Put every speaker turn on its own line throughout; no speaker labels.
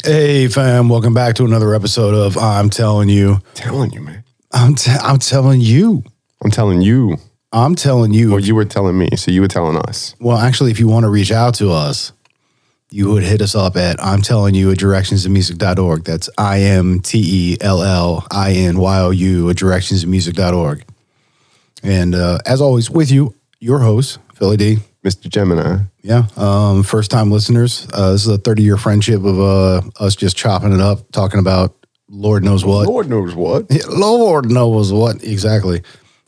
Hey fam, welcome back to another episode of I'm Telling You.
Telling you, man.
I'm telling you.
I'm telling you.
I'm telling you.
Well, you were telling me, so you were telling us.
Well, actually, if you want to reach out to us, you would hit us up at I'm telling you at directionsinmusic.org. That's IMTELLINYOU at directionsinmusic.org. And as always, with you, your host, Philly D.
Mr. Gemini.
Yeah. First time listeners. This is a 30-year friendship of us just chopping it up, talking about Lord knows what.
Lord knows what.
Yeah, Lord knows what. Exactly.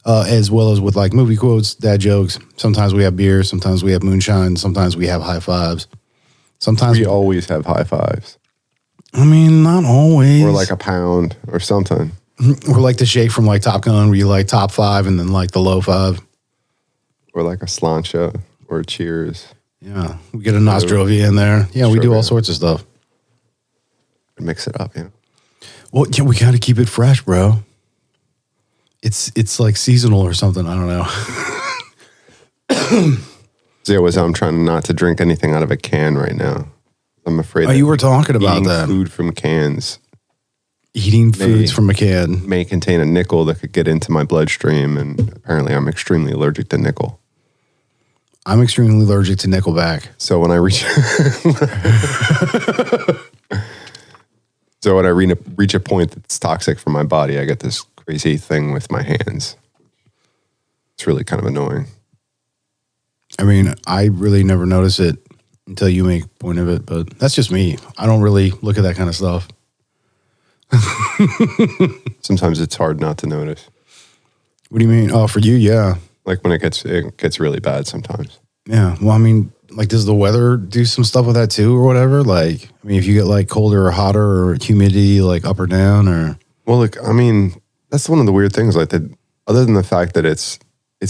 As well as with like movie quotes, dad jokes. Sometimes we have beer. Sometimes we have moonshine. Sometimes we have high fives. Sometimes
We always have high fives.
I mean, not always.
Or like a pound or something.
Or like the shake from like Top Gun where you like top five and then like the low five.
Or like a slancha or a cheers.
Yeah. We get a Nostrovia in there. Yeah, we do all sorts of stuff.
Mix it up, yeah.
Well, yeah, we got to keep it fresh, bro. It's like seasonal or something. I don't know.
I'm trying not to drink anything out of a can right now. I'm afraid.
Oh, you were talking about that.
Food from cans.
Eating foods from a can
may contain a nickel that could get into my bloodstream, and apparently I'm extremely allergic to nickel.
I'm extremely allergic to Nickelback.
So when I reach a point that's toxic for my body, I get this crazy thing with my hands. It's really kind of annoying.
I mean, I really never notice it until you make a point of it, but that's just me. I don't really look at that kind of stuff.
Sometimes it's hard not to notice.
What do you mean? Oh, for you, yeah.
Like when it gets really bad sometimes.
Yeah. Well, I mean, like, does the weather do some stuff with that too, or whatever? Like, I mean, if you get like colder or hotter, or humidity, like up or down, or
well, like, I mean, that's one of the weird things. Like, that, other than the fact that it's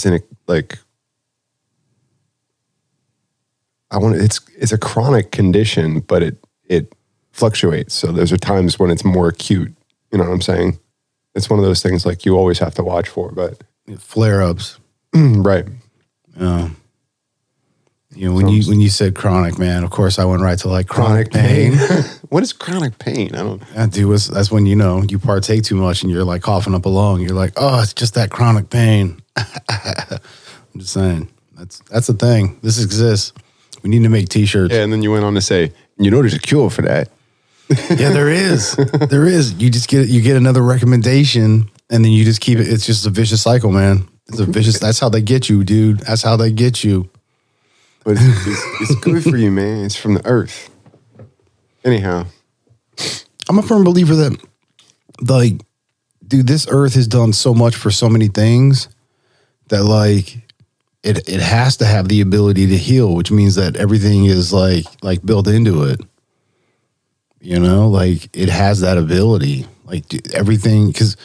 in a like, it's a chronic condition, but it fluctuates. So there's times when it's more acute. You know what I'm saying? It's one of those things like you always have to watch for, but
flare-ups.
Right.
Yeah. You know, when you said chronic, man, of course I went right to like chronic pain.
What is chronic pain? I don't know.
That's when, you know, you partake too much and you're like coughing up a lung. You're like, oh, it's just that chronic pain. I'm just saying. That's the thing. This exists. We need to make t-shirts.
Yeah, and then you went on to say, you know, there's a cure for that.
Yeah, there is. There is. You get another recommendation and then you just keep it. It's just a vicious cycle, man. It's a vicious. That's how they get you, dude. That's how they get you.
But it's good for you, man. It's from the earth. Anyhow.
I'm a firm believer that, like, dude, this earth has done so much for so many things that, like, it has to have the ability to heal, which means that everything is, like built into it. You know? Like, it has that ability. Like, everything, because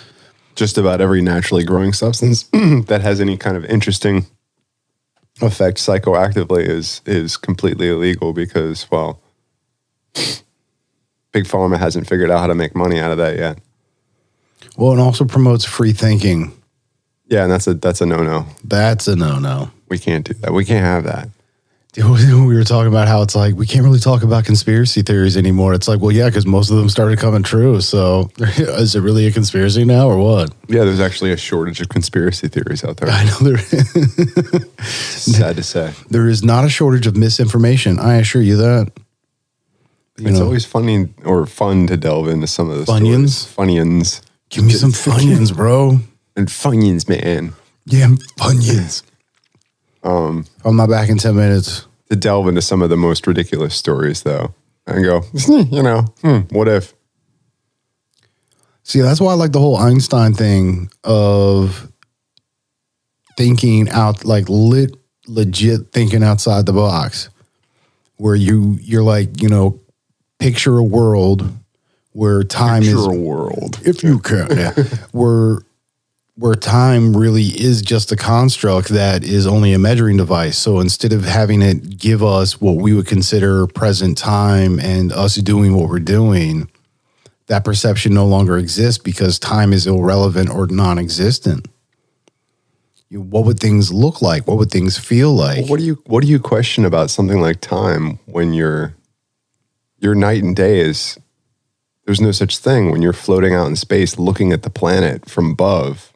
just about every naturally growing substance that has any kind of interesting effect psychoactively is completely illegal because, well, Big Pharma hasn't figured out how to make money out of that yet.
Well, it also promotes free thinking.
Yeah, and that's a no-no.
That's a no-no.
We can't do that. We can't have that.
We were talking about how it's like we can't really talk about conspiracy theories anymore. It's like, well, yeah, because most of them started coming true. So is it really a conspiracy now or what?
Yeah, there's actually a shortage of conspiracy theories out there.
I know there is.
Sad to say.
There is not a shortage of misinformation. I assure you that.
It's always funny or fun to delve into some of those
Funyuns.
Funyuns.
Give me some Funyuns, bro.
And Funyuns, man.
Yeah, Funyuns. I'm not back in 10 minutes.
To delve into some of the most ridiculous stories, though, and go, you know, what if?
See, that's why I like the whole Einstein thing of thinking out, like legit thinking outside the box, where you're like, you know, picture a world where time is
a world,
if you can, yeah, where time really is just a construct that is only a measuring device. So instead of having it give us what we would consider present time and us doing what we're doing, that perception no longer exists because time is irrelevant or non-existent. What would things look like? What would things feel like?
Well, what do you question about something like time when your night and day is there's no such thing when you're floating out in space looking at the planet from above.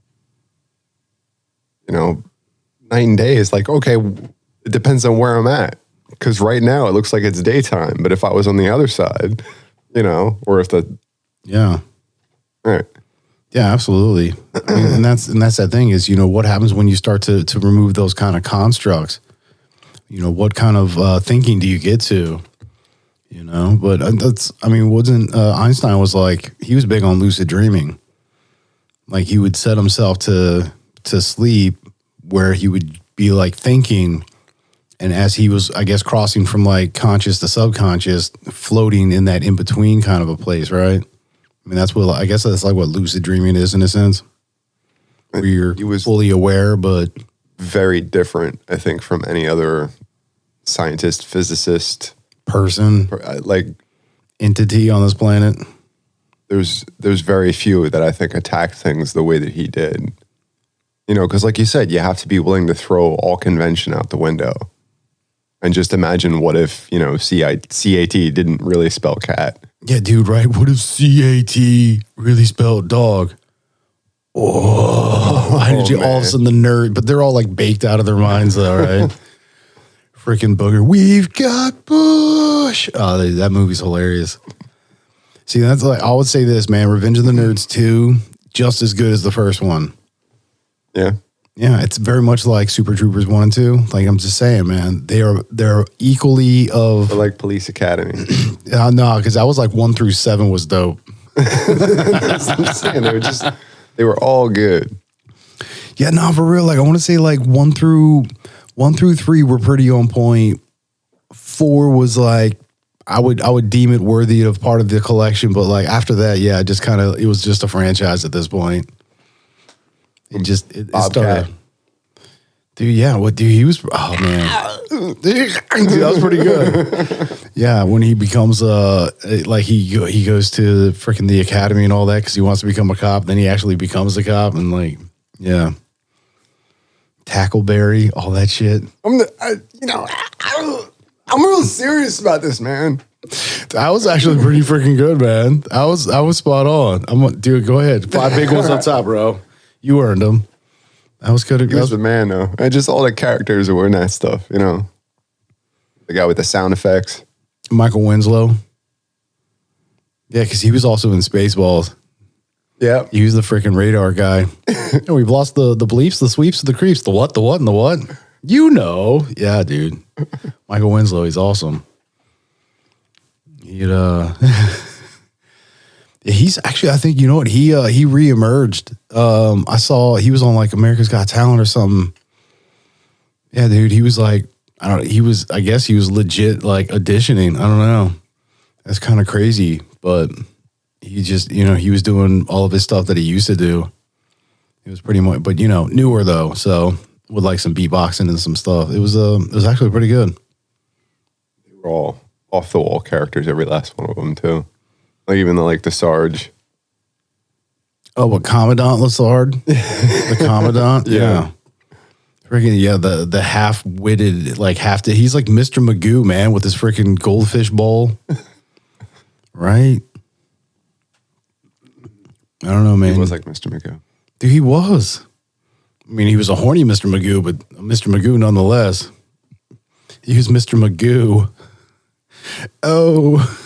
You know, night and day is like, okay, it depends on where I'm at. Because right now it looks like it's daytime. But if I was on the other side, you know, or if the...
Yeah.
All right.
Yeah, absolutely. I mean, and that's that thing is, you know, what happens when you start to remove those kind of constructs? You know, what kind of thinking do you get to? You know, but that's, I mean, wasn't Einstein was like, he was big on lucid dreaming. Like he would set himself to sleep where he would be like thinking, and as he was, I guess, crossing from like conscious to subconscious, floating in that in between kind of a place, right? I mean, that's what, I guess that's like what lucid dreaming is in a sense, where you're fully aware, but
very different, I think, from any other scientist, physicist,
person,
like
entity on this planet.
There's very few that I think attack things the way that he did. You know, because like you said, you have to be willing to throw all convention out the window. And just imagine what if, you know, CAT didn't really spell cat.
Yeah, dude, right? What if CAT really spelled dog? Oh, why did you all of a sudden the nerd? But they're all like baked out of their minds, though, right? Freaking booger. We've got Bush. Oh, that movie's hilarious. See, that's like, I would say this, man. Revenge of the Nerds 2, just as good as the first one.
Yeah.
Yeah, it's very much like Super Troopers 1 and 2. Like I'm just saying, man, they're equally of...
They're like Police Academy.
No, because I was like 1 through 7 was dope.
That's what I'm saying. They were all good.
Yeah, no, for real. Like I want to say like 1 through 3 were pretty on point. 4 was like, I would deem it worthy of part of the collection, but like after that, yeah, it was just a franchise at this point. It started. Dude, yeah, he was, oh man. Dude, that was pretty good. Yeah, when he becomes, like he goes to freaking the academy and all that because he wants to become a cop, then he actually becomes a cop and like, yeah. Tackleberry, all that shit.
I'm real serious about this, man.
That was actually pretty freaking good, man. I was spot on. Dude, go ahead. 5 big ones up top, bro. You earned them. That was good.
He was the man, though. And just all the characters were in that stuff, you know. The guy with the sound effects.
Michael Winslow. Yeah, because he was also in Spaceballs.
Yeah.
He was the freaking radar guy. And we've lost the bleeps, the sweeps, the creeps, the what, and the what. You know. Yeah, dude. Michael Winslow, he's awesome. He's actually, I think, you know what, he reemerged. I saw he was on like America's Got Talent or something. Yeah, dude, he was like, I guess he was legit like auditioning. I don't know. That's kind of crazy, but he just, you know, he was doing all of his stuff that he used to do. It was pretty much, but you know, newer though. So with like some beatboxing and some stuff, it was actually pretty good.
They were all off the wall characters, every last one of them too. Like even the Sarge.
Oh, what, Commandant Lassard? The Commandant? Yeah. Freaking, yeah, the half-witted, like he's like Mr. Magoo, man, with his freaking goldfish bowl. Right? I don't know, man.
He was like Mr. Magoo.
Dude, he was. I mean, he was a horny Mr. Magoo, but Mr. Magoo nonetheless. He was Mr. Magoo. Oh.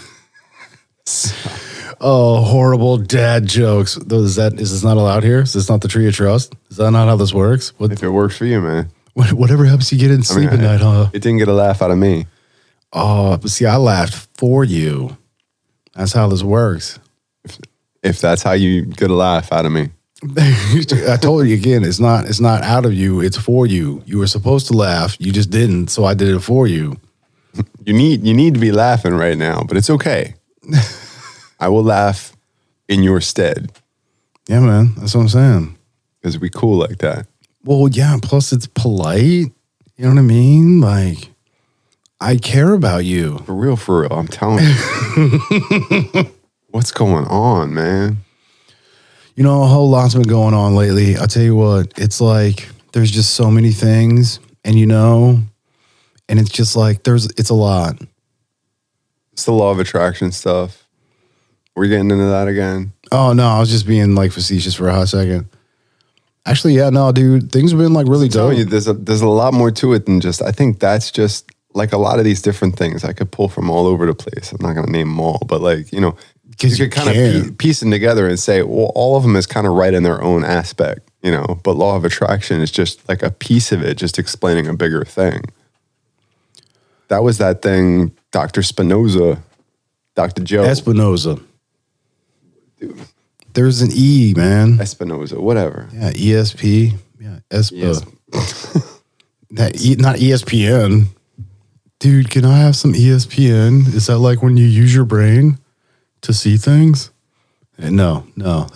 Oh, horrible dad jokes. Is this not allowed here? Is this not the Tree of Trust? Is that not how this works?
If it works for you, man.
Whatever helps you get in sleep at night, huh?
It didn't get a laugh out of me.
Oh, but see, I laughed for you. That's how this works.
If that's how you get a laugh out of me.
I told you again, it's not out of you, it's for you. You were supposed to laugh, you just didn't, so I did it for you.
You need to be laughing right now, but it's okay. I will laugh in your stead.
Yeah, man. That's what I'm saying.
Because we cool like that.
Well, yeah. Plus, it's polite. You know what I mean? Like, I care about you.
For real. I'm telling you. What's going on, man?
You know, a whole lot's been going on lately. I'll tell you what. It's like there's just so many things, and you know, and it's just like it's a lot.
It's the law of attraction stuff. We're getting into that again.
Oh no, I was just being like facetious for a hot second. Actually, yeah, no, dude, things have been like really dope.
You, there's a lot more to it than just. I think that's just like a lot of these different things I could pull from all over the place. I'm not going to name them all, but like you could kind of piece them together and say, well, all of them is kind of right in their own aspect, But law of attraction is just like a piece of it, just explaining a bigger thing. That was that thing, Dr. Spinoza, Dr. Joe
Espinoza.
Dude.
There's an E, man.
Espinoza, whatever.
Yeah, ESP. Yeah, not ESPN. Dude, can I have some ESPN? Is that like when you use your brain to see things? No,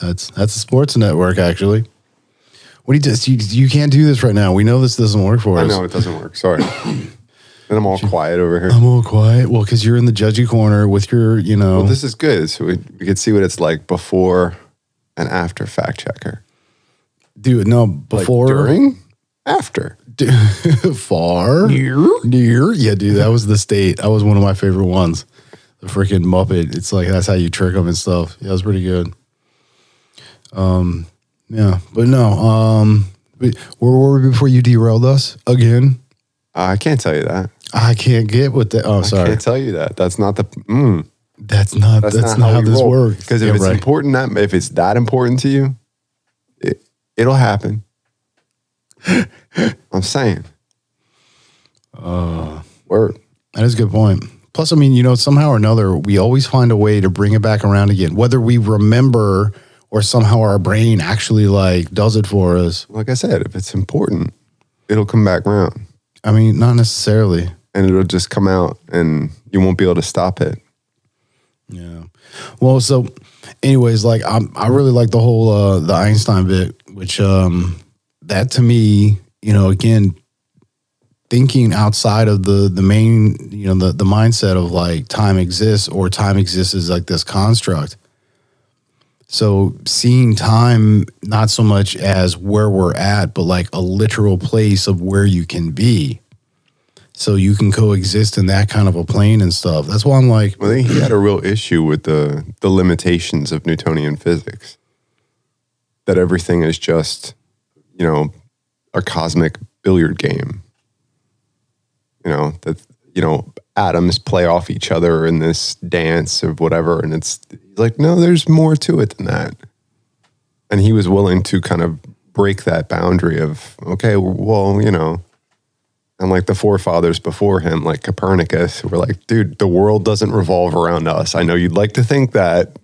that's a sports network, actually. What do you can't do this right now. We know this doesn't work for us.
I know it doesn't work. Sorry. And I'm all quiet over here.
I'm all quiet. Well, because you're in the judgy corner with your,
Well, this is good. So we could see what it's like before and after fact checker.
Dude, no, before.
Like during? After.
Far. Near. Yeah, dude, that was the state. That was one of my favorite ones. The freaking Muppet. It's like, that's how you trick them and stuff. Yeah, it was pretty good. Yeah, but no. Where were we before you derailed us again?
I can't tell you that.
I can't get with that. Oh, sorry.
I can't tell you that. That's not the.
That's not how this works.
Because if it's important, if it's that important to you, it'll happen. I'm saying. Word.
That is a good point. Plus, I mean, somehow or another, we always find a way to bring it back around again, whether we remember or somehow our brain actually like does it for us.
Like I said, if it's important, it'll come back around.
I mean, not necessarily.
And it'll just come out and you won't be able to stop it.
Yeah. Well, so anyways, like I really like the whole the Einstein bit, which that to me, again, thinking outside of the main, the mindset of like time exists or time exists as like this construct. So seeing time not so much as where we're at, but like a literal place of where you can be. So you can coexist in that kind of a plane and stuff. That's why I'm like...
Well, I think he had a real issue with the limitations of Newtonian physics. That everything is just, a cosmic billiard game. That, atoms play off each other in this dance of whatever. And it's like, no, there's more to it than that. And he was willing to kind of break that boundary of, okay, well, and like the forefathers before him, like Copernicus, were like, dude, the world doesn't revolve around us. I know you'd like to think that.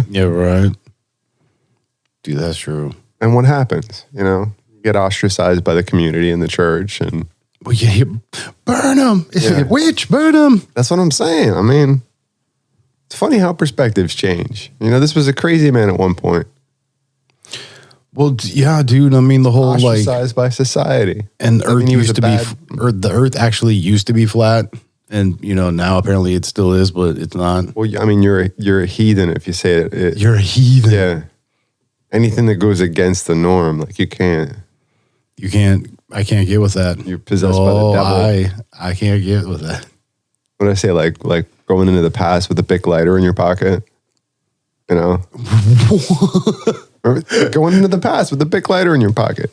Yeah, right. Dude, that's true.
And what happens? You get ostracized by the community and the church and...
Well, yeah, burn them. It's like a witch, burn them.
That's what I'm saying. I mean, it's funny how perspectives change. This was a crazy man at one point.
Well, yeah, dude. I mean, the whole
ostracized by society,
and Earth used to be, or the Earth actually used to be flat, and now apparently it still is, but it's not.
Well, I mean, you're a heathen if you say it.
You're a heathen.
Yeah. Anything that goes against the norm, like you can't.
I can't get with that.
You're possessed by the devil.
I can't get with that.
What did I say? Like going into the past with a Bic lighter in your pocket. Or going into the past with a Bic lighter in your pocket.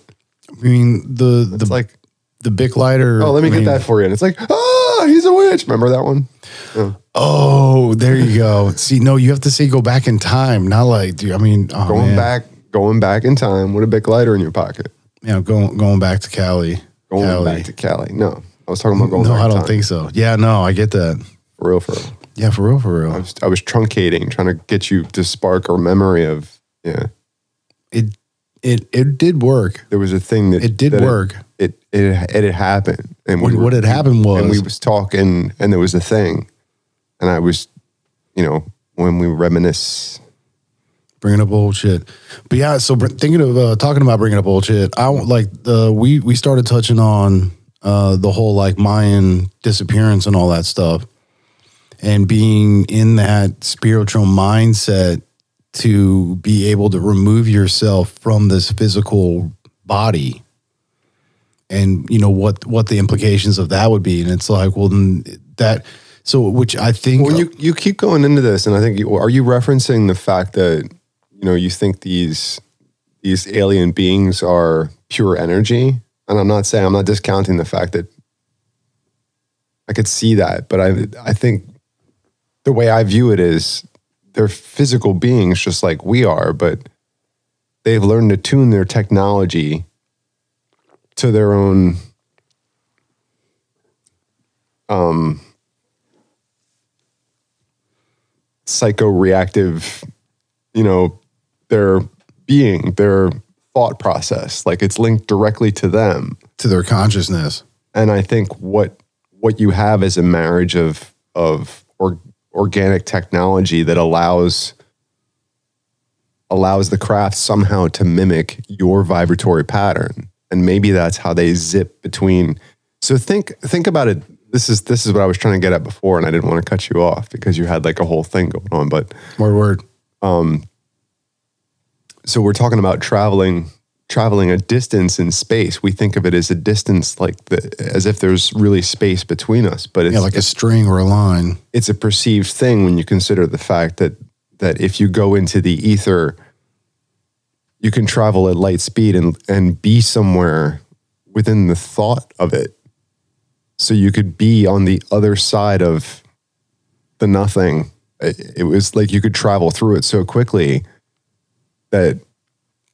I mean, the Bic lighter.
Oh, let me get that for you. And it's like, he's a witch. Remember that one?
Yeah. Oh, there you go. See, no, you have to say go back in time, not like, dude. I mean,
going back in time with a Bic lighter in your pocket.
Yeah, going back to Cali.
Back to Cali. No, I was talking about going back
to Cali. No, I don't
time.
think so. Yeah, no, I get that.
For real.
Yeah, for real.
I was truncating, trying to get you to spark a memory of, yeah.
It did work.
There was a thing that...
It did work.
It had happened. And
what had happened was...
And we was talking, and there was a thing. And I was, when we reminisce...
Bringing up old shit. But yeah, so thinking of talking about bringing up old shit, we started touching on the whole like Mayan disappearance and all that stuff, and being in that spiritual mindset to be able to remove yourself from this physical body, and what the implications of that would be. And it's like, well, then that So, which I think,
Well, you keep going into this, and I think are you referencing the fact that you think these alien beings are pure energy? And I'm not discounting the fact that I could see that, but I think the way I view it is they're physical beings just like we are, but they've learned to tune their technology to their own psychoreactive, their being, their thought process. Like it's linked directly to them,
to their consciousness.
And I think what you have is a marriage of organic technology that allows the craft somehow to mimic your vibratory pattern. And maybe that's how they zip between. So think about it. This is what I was trying to get at before, and I didn't want to cut you off because you had like a whole thing going on. But
word.
So we're talking about traveling a distance in space. We think of it as a distance, like as if there's really space between us. But it's
like a string or a line.
It's a perceived thing when you consider the fact that if you go into the ether, you can travel at light speed and be somewhere within the thought of it. So you could be on the other side of the nothing. It was like you could travel through it so quickly that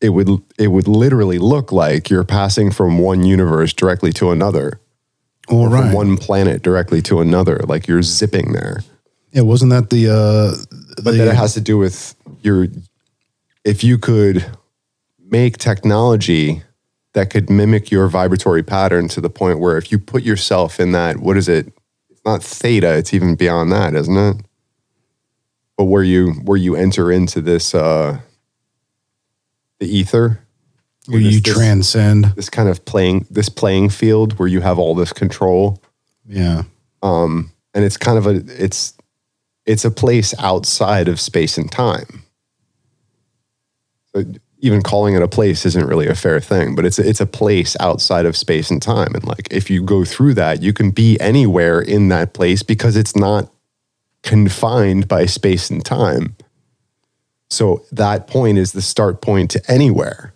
it would literally look like you're passing from one universe directly to another.
Or right.
From one planet directly to another, like you're zipping there.
Yeah, wasn't that
but that it has to do with if you could make technology that could mimic your vibratory pattern to the point where if you put yourself in that, what is it? It's not theta, it's even beyond that, isn't it? But where you enter into this, the ether.
Where you transcend.
This kind of playing field where you have all this control.
Yeah.
And it's kind of it's a place outside of space and time. So even calling it a place isn't really a fair thing, but it's a place outside of space and time. And like, if you go through that, you can be anywhere in that place because it's not confined by space and time. So that point is the start point to anywhere,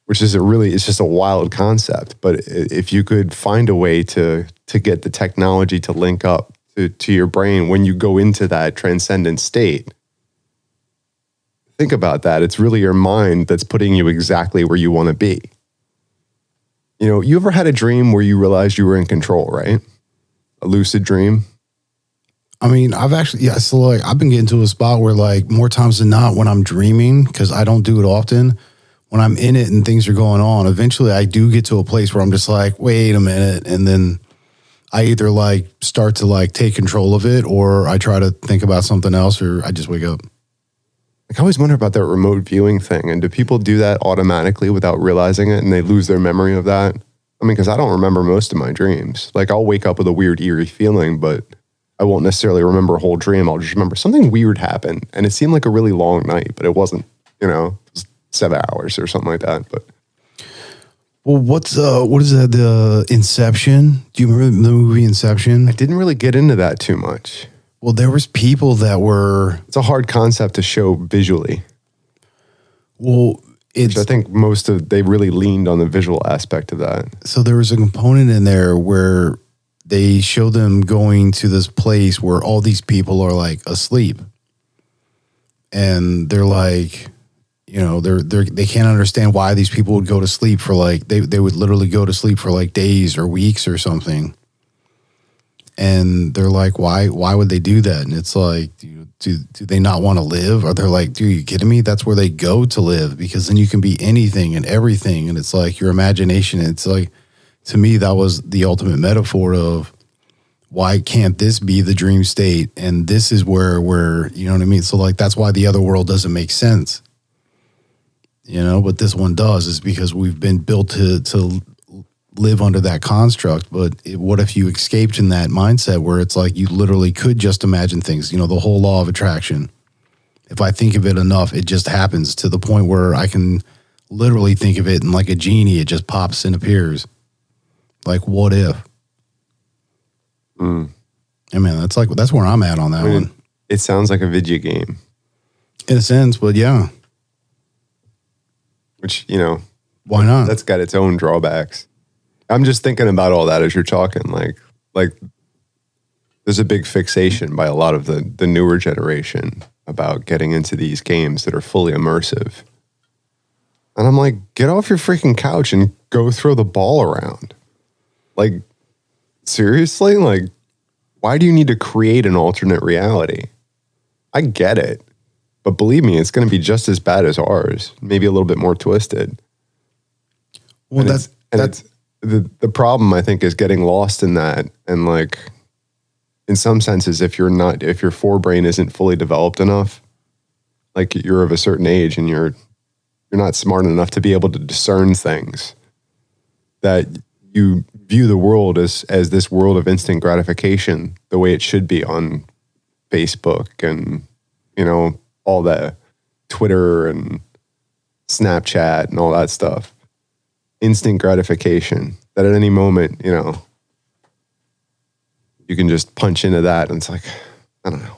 which is it's just a wild concept. But if you could find a way to get the technology to link up to your brain when you go into that transcendent state, think about that. It's really your mind that's putting you exactly where you want to be. You ever had a dream where you realized you were in control, right? A lucid dream?
I mean, I've been getting to a spot where like more times than not when I'm dreaming, because I don't do it often, when I'm in it and things are going on, eventually I do get to a place where I'm just like, wait a minute. And then I either like start to like take control of it, or I try to think about something else, or I just wake up.
Like, I always wonder about that remote viewing thing. And do people do that automatically without realizing it and they lose their memory of that? I mean, because I don't remember most of my dreams. Like, I'll wake up with a weird, eerie feeling, but I won't necessarily remember a whole dream. I'll just remember something weird happened. And it seemed like a really long night, but it wasn't, it was 7 hours or something like that. But
well, what is that? The Inception? Do you remember the movie Inception?
I didn't really get into that too much.
Well, there was people that were...
It's a hard concept to show visually.
Well,
I think they really leaned on the visual aspect of that.
So there was a component in there where they show them going to this place where all these people are like asleep. And they're like, they can't understand why these people would go to sleep for like, they would literally go to sleep for like days or weeks or something. And they're like, why would they do that? And it's like, do they not want to live? Or they're like, dude, are you kidding me? That's where they go to live, because then you can be anything and everything. And it's like your imagination. It's like, to me, that was the ultimate metaphor of why can't this be the dream state? And this is where you know what I mean? So like, that's why the other world doesn't make sense. But this one does, is because we've been built to live under that construct. But what if you escaped in that mindset where it's like you literally could just imagine things, the whole law of attraction. If I think of it enough, it just happens, to the point where I can literally think of it, and like a genie, it just pops and appears. Like, what if? I mean, that's where I'm at on that one.
It sounds like a video game.
In a sense, but yeah.
Which, you know,
why not?
That's got its own drawbacks. I'm just thinking about all that as you're talking. Like there's a big fixation by a lot of the newer generation about getting into these games that are fully immersive. And I'm like, get off your freaking couch and go throw the ball around. Like, seriously? Like, why do you need to create an alternate reality? I get it. But believe me, it's going to be just as bad as ours. Maybe a little bit more twisted.
Well,
that's the problem, I think, is getting lost in that. And like, in some senses, if your forebrain isn't fully developed enough, like you're of a certain age and you're not smart enough to be able to discern things, that you view the world as this world of instant gratification, the way it should be on Facebook and, you know, all that Twitter and Snapchat and all that stuff. Instant gratification, that at any moment, you know, you can just punch into that and it's like, I don't know.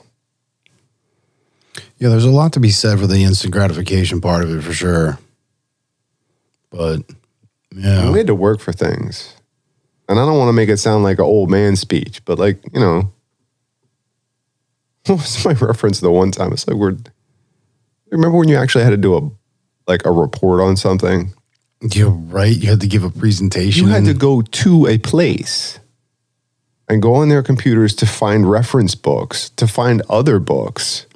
Yeah, there's a lot to be said for the instant gratification part of it for sure. But, yeah.
We had to work for things. And I don't want to make it sound like an old man speech, but like, you know, what was my reference the one time? It's like, remember when you actually had to do a report on something?
You're right. You had to give a presentation.
You had to go to a place and go on their computers to find reference books, to find other books,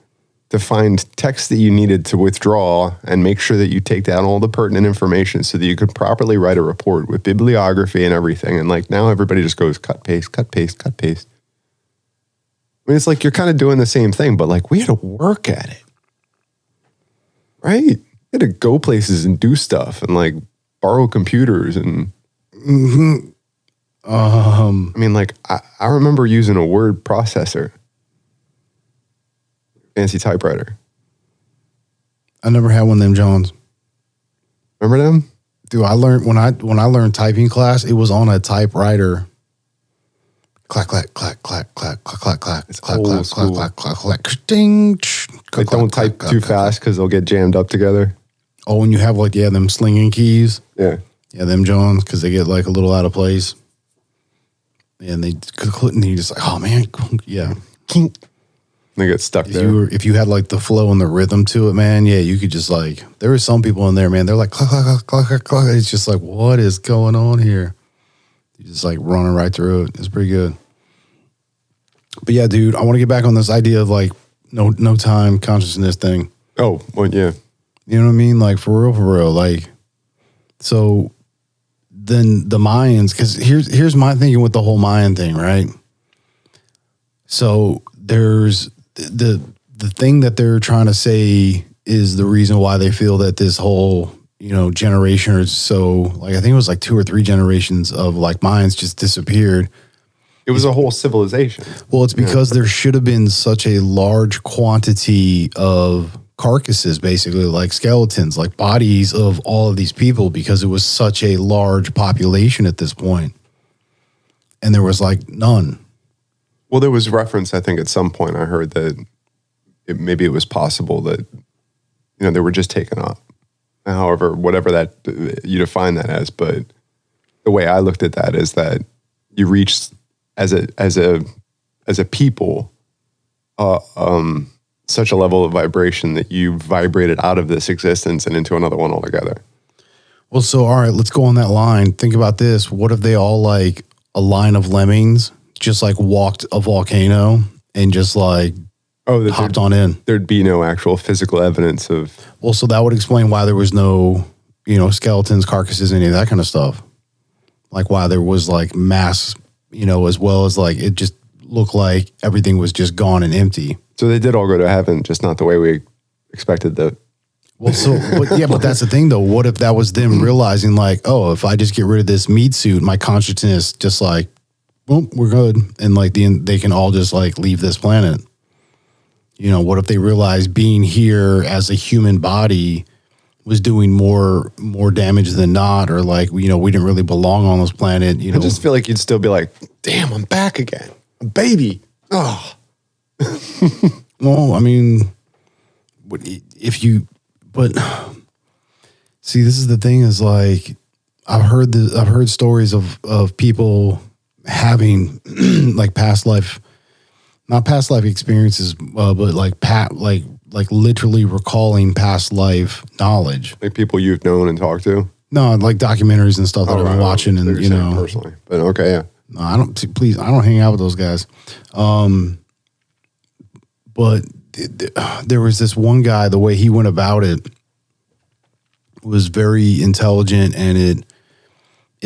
to find text that you needed to withdraw and make sure that you take down all the pertinent information so that you could properly write a report with bibliography and everything. And like now everybody just goes cut, paste, cut, paste, cut, paste. I mean, it's like you're kind of doing the same thing, but like we had to work at it. Right? You had to go places and do stuff and like borrow computers and I mean, like I remember using a word processor. Fancy typewriter.
I never had one of them Johns.
Remember them?
Dude, I learned when I learned typing class, it was on a typewriter. Clack, clack, clack, clack, clack, clack, clack, clack.
It's
clack,
old
clack,
school.
clack, clack, clack, clack, ding.
Like don't type too fast because they'll get jammed up together.
Oh, and you have like, yeah, them slinging keys.
Yeah.
Yeah, them Johns, because they get like a little out of place. And they couldn't, you just like, oh man, yeah.
They get stuck there.
If you had like the flow and the rhythm to it, man, yeah, you could just like, there were some people in there, man, they're like, clack, clack, clack, clack, clack, clack. It's just like, what is going on here? You just like running right through it. It's pretty good. But yeah, dude, I want to get back on this idea of like no time consciousness thing.
Oh, well, yeah.
You know what I mean? Like for real. Like, so then the Mayans, because here's my thinking with the whole Mayan thing, right? So there's the thing that they're trying to say is the reason why they feel that this whole, you know, generation or so, like I think it was like 2 or 3 generations of like Mayans just disappeared.
It was a whole civilization.
Well, it's because there should have been such a large quantity of carcasses, basically like skeletons, like bodies of all of these people, because it was such a large population at this point. And there was like none.
Well, there was reference, I think at some point I heard that maybe it was possible that, you know, they were just taken up. However, whatever that you define that as, but the way I looked at that is that you reach as a people such a level of vibration that you vibrated out of this existence and into another one altogether.
Well, so all right, let's go on that line. Think about this. What if they all like a line of lemmings just like walked a volcano and just like hopped on in?
There'd be no actual physical evidence of.
Well, so that would explain why there was no, you know, skeletons, carcasses, any of that kind of stuff. Like why there was like mass, you know, as well as like it just looked like everything was just gone and empty.
So they did all go to heaven, just not the way we expected that.
Well, so, but that's the thing though. What if that was them realizing like, oh, if I just get rid of this meat suit, my consciousness just like, well, we're good. And like they can all just like leave this planet. You know, what if they realize being here as a human body was doing more damage than not, or like, you know, we didn't really belong on this planet. You know,
I just feel like you'd still be like, damn, I'm back again. A baby. Oh,
Well, I mean, but see, this is the thing is like, I've heard stories of people having like not past life experiences, but like literally recalling past life knowledge.
like people you've known and talked to.
No, like documentaries and stuff that I've been watching, and you know,
personally. But okay, yeah.
no, I don't. Please, I don't hang out with those guys. But there was this one guy. The way he went about it was very intelligent, and it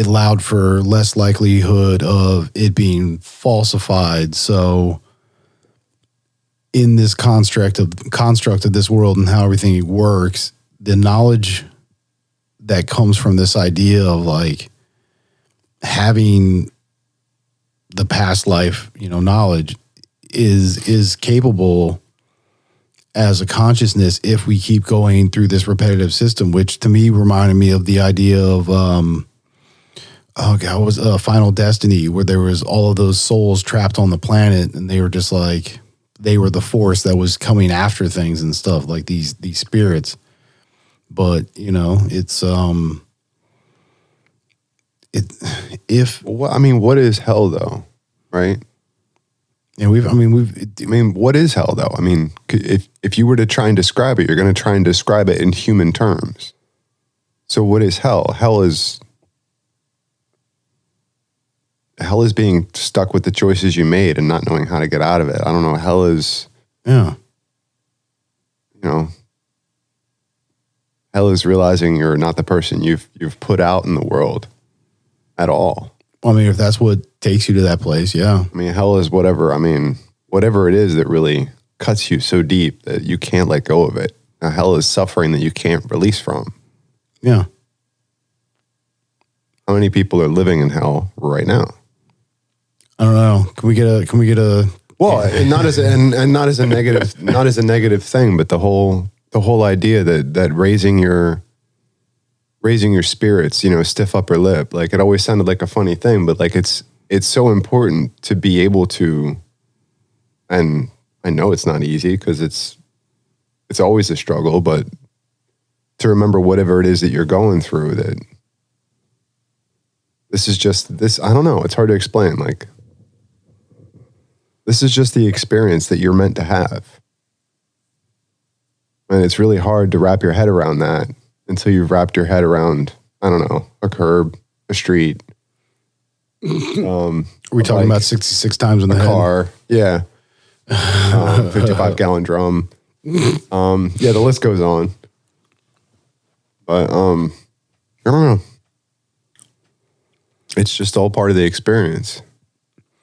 allowed for less likelihood of it being falsified. So, in this construct of this world and how everything works, the knowledge that comes from this idea of like having the past life, you know, knowledge is capable as a consciousness if we keep going through this repetitive system, which to me reminded me of the idea of what was Final Destiny, where there was all of those souls trapped on the planet, and they were just like they were the force that was coming after things and stuff, like these spirits. But you know, it's what
is hell though, right?
Yeah,
what is hell though? I mean, if you were to try and describe it, you're going to try and describe it in human terms. So what is hell? Hell is being stuck with the choices you made and not knowing how to get out of it. I don't know. Hell is,
yeah,
you know, hell is realizing you're not the person you've put out in the world at all.
Well, I mean, if that's what takes you to that place, yeah.
I mean, hell is whatever it is that really cuts you so deep that you can't let go of it. Now, hell is suffering that you can't release from.
Yeah.
How many people are living in hell right now?
I don't know. Can we get a
well, and not as a negative thing, but the whole idea that raising your spirits, you know, stiff upper lip, like it always sounded like a funny thing, but like it's so important to be able to, and I know it's not easy because it's always a struggle, but to remember whatever it is that you're going through, that this is just this, I don't know, it's hard to explain. Like, this is just the experience that you're meant to have. And it's really hard to wrap your head around that until you've wrapped your head around, I don't know, a curb, a street.
Are we talking about 66 times in the
car? Yeah. 55-gallon drum. Yeah, the list goes on. But I don't know. It's just all part of the experience.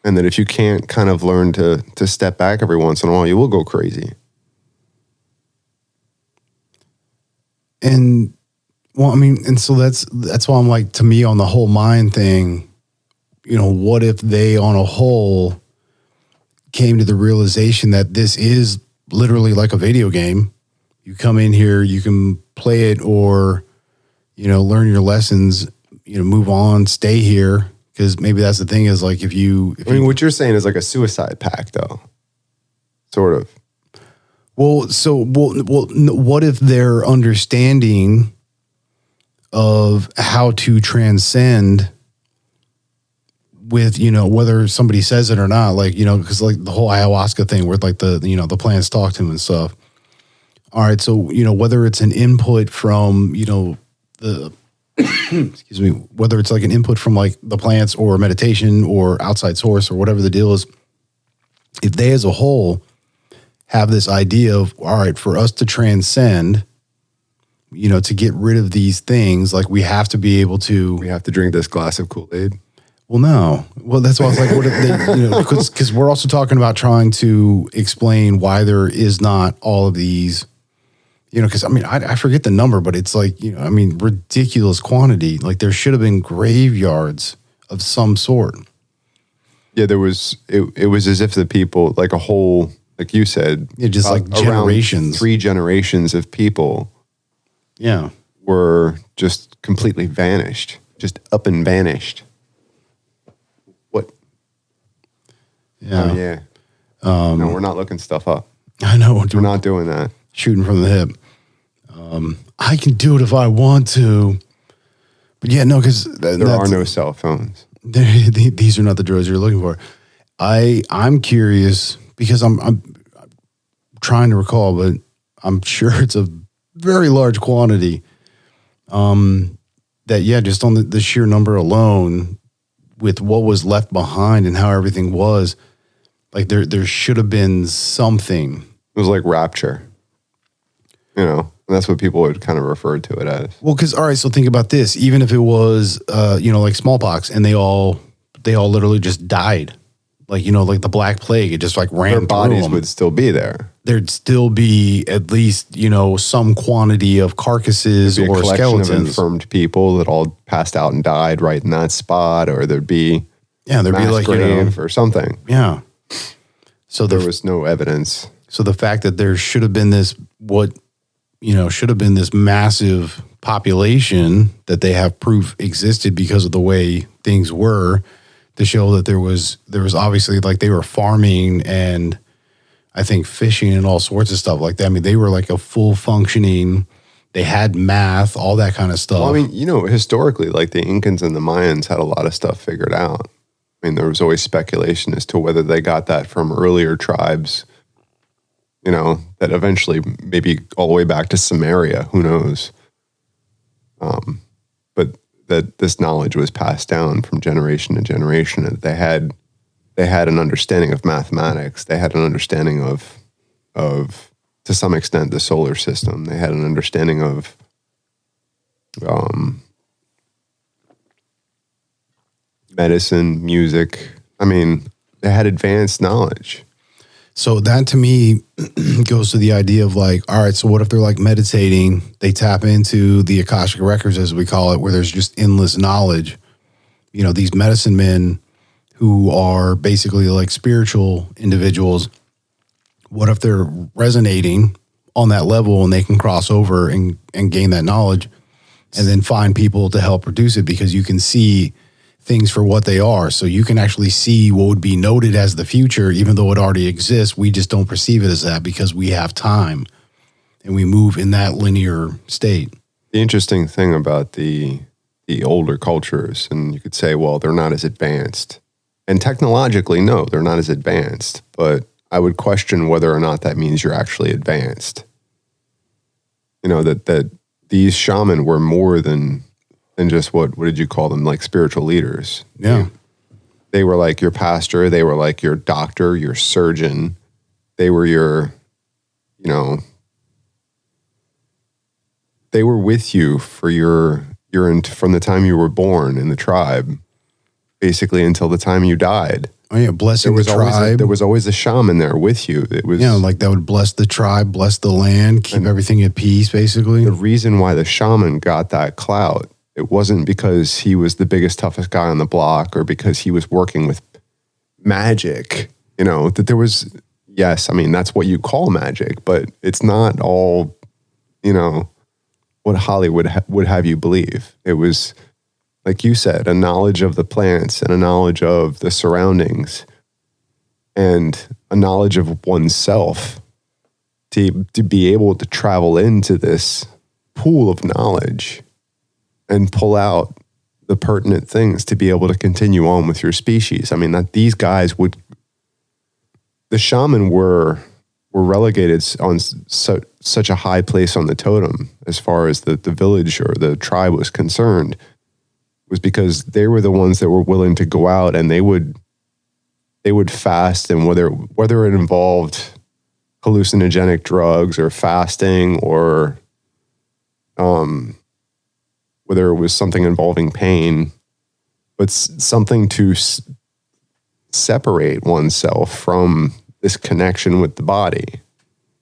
And that if you can't kind of learn to step back every once in a while, you will go crazy.
And well, I mean, and so that's why I'm like, to me, on the whole mind thing, you know, what if they on a whole came to the realization that this is literally like a video game? You come in here, you can play it, or, you know, learn your lessons, you know, move on, stay here. Because maybe that's the thing is like,
what you're saying is like a suicide pact, though. Sort of.
Well, what if their understanding of how to transcend with, you know, whether somebody says it or not, like, you know, because like the whole ayahuasca thing where like the plants talk to him and stuff. All right. So, you know, whether it's an input from, you know, excuse me, whether it's like an input from like the plants or meditation or outside source or whatever the deal is, if they as a whole have this idea of, all right, for us to transcend, you know, to get rid of these things, like we have to be able to...
We have to drink this glass of Kool-Aid.
Well, no. Well, that's why I was like, what if they, you know, because we're also talking about trying to explain why there is not all of these, you know, because I mean, I forget the number, but it's like, you know, I mean, ridiculous quantity. Like there should have been graveyards of some sort.
Yeah, there was, it was as if the people, like a whole, like you said,
yeah, just like generations,
3 generations of people,
yeah,
were just completely vanished, just up and vanished. What?
Yeah,
yeah. No, we're not looking stuff up.
I know.
We're not doing that.
Shooting from the hip. I can do it if I want to. But yeah, no, because
there are no cell phones.
These are not the droids you're looking for. I'm curious because I'm trying to recall, but I'm sure it's a very large quantity. That just on the sheer number alone, with what was left behind and how everything was, like there should have been something.
It was like rapture, and that's what people would kind of refer to it as.
Well, because all right, so think about this. Even if it was, like smallpox, and they all literally just died, like the Black Plague, it just like ran
Their
through
bodies
them.
would still be there.
There'd still be at least some quantity of carcasses or
collection
skeletons
of infirmed people that all passed out and died right in that spot, or there'd be
there'd be like
grave or something.
Yeah. So
there was no evidence.
So the fact that there should have been this massive population that they have proof existed because of the way things were, to show that there was obviously, like, they were farming and I think fishing and all sorts of stuff like that. I mean, they were like a full functioning, they had math, all that kind of stuff.
Well, I mean, historically, like the Incans and the Mayans had a lot of stuff figured out. I mean, there was always speculation as to whether they got that from earlier tribes, that eventually maybe all the way back to Samaria, who knows? But that this knowledge was passed down from generation to generation, and they had an understanding of mathematics. They had an understanding of to some extent the solar system. They had an understanding of medicine, music. I mean, they had advanced knowledge.
So that to me goes to the idea of like, all right, so what if they're like meditating, they tap into the Akashic records, as we call it, where there's just endless knowledge. These medicine men who are basically like spiritual individuals, what if they're resonating on that level and they can cross over and gain that knowledge and then find people to help produce it, because you can see things for what they are. So you can actually see what would be noted as the future, even though it already exists. We just don't perceive it as that because we have time and we move in that linear state.
The interesting thing about the older cultures, and you could say, well, they're not as advanced. And technologically, no, they're not as advanced. But I would question whether or not that means you're actually advanced. That these shaman were more than just what did you call them? Like spiritual leaders.
Yeah.
They were like your pastor. They were like your doctor, your surgeon. They were your, they were with you for from the time you were born in the tribe, basically until the time you died.
Oh yeah, blessing the tribe.
There was always a shaman there with you. It was
like that would bless the tribe, bless the land, keep everything at peace, basically.
The reason why the shaman got that clout, it wasn't because he was the biggest, toughest guy on the block or because he was working with magic. That there was, yes, I mean, that's what you call magic, but it's not all, what Hollywood would have you believe. It was, like you said, a knowledge of the plants and a knowledge of the surroundings and a knowledge of oneself to be able to travel into this pool of knowledge and pull out the pertinent things to be able to continue on with your species. I mean, that these guys the shaman were relegated on such a high place on the totem as far as the village or the tribe was concerned, was because they were the ones that were willing to go out and they would fast, and whether it involved hallucinogenic drugs or fasting or whether it was something involving pain, but something to separate oneself from this connection with the body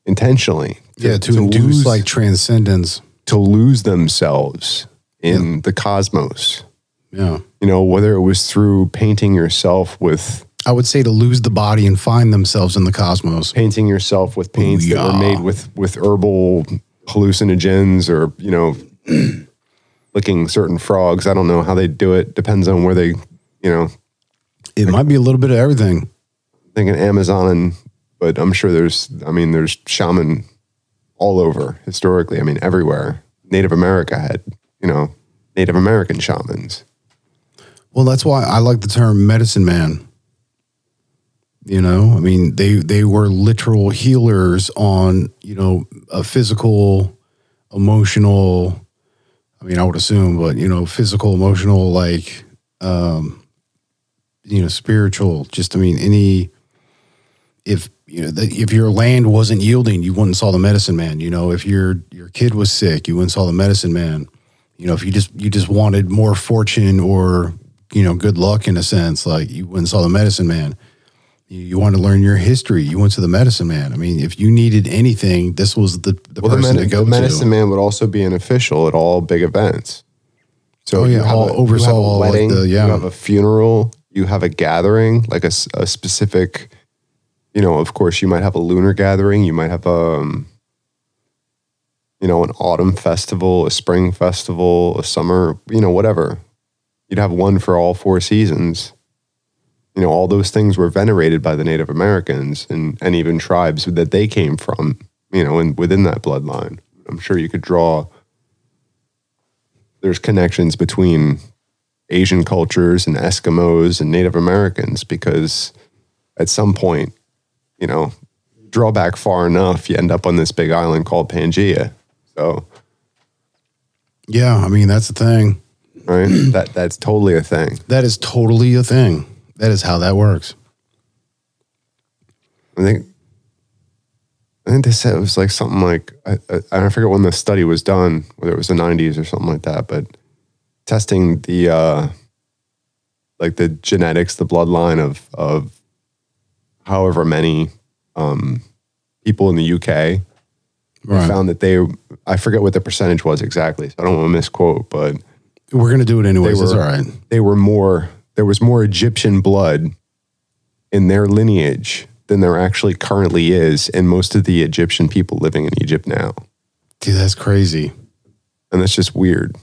intentionally.
To induce like transcendence.
To lose themselves in the cosmos.
Yeah.
Whether it was through painting yourself with...
I would say to lose the body and find themselves in the cosmos.
Painting yourself with paints that were made with herbal hallucinogens or, licking certain frogs. I don't know how they do it. Depends on where they,
It might be a little bit of everything.
I think an Amazon but I'm sure there's shaman all over historically. I mean, everywhere. Native America had, Native American shamans.
Well, that's why I like the term medicine man. I mean, they were literal healers on, a physical, emotional, I mean, I would assume, but, physical, emotional, like, spiritual, just, I mean, if your land wasn't yielding, you wouldn't saw the medicine man. If your kid was sick, you wouldn't saw the medicine man. If you just wanted more fortune or, good luck in a sense, like you wouldn't saw the medicine man. You want to learn your history, you went to the medicine man. I mean, if you needed anything, this was the person to go to.
The medicine man would also be an official at all big events. So
you oversaw
a wedding,
you
have a funeral, you have a gathering, like a specific, of course you might have a lunar gathering, you might have an autumn festival, a spring festival, a summer, whatever. You'd have one for all 4 seasons. All those things were venerated by the Native Americans and even tribes that they came from, and within that bloodline. I'm sure you could draw, there's connections between Asian cultures and Eskimos and Native Americans because at some point, draw back far enough, you end up on this big island called Pangea. So,
yeah, I mean, that's the thing.
Right? That's totally a thing.
That is totally a thing. That is how that works.
I think they said it was like something like, I forget when the study was done, whether it was the 90s or something like that, but testing the genetics, the bloodline of however many people in the UK, right. Found that I forget what the percentage was exactly, so I don't want to misquote, but
we're going to do it anyways. It's all right.
There was more Egyptian blood in their lineage than there actually currently is in most of the Egyptian people living in Egypt now.
Dude, that's crazy.
And that's just weird.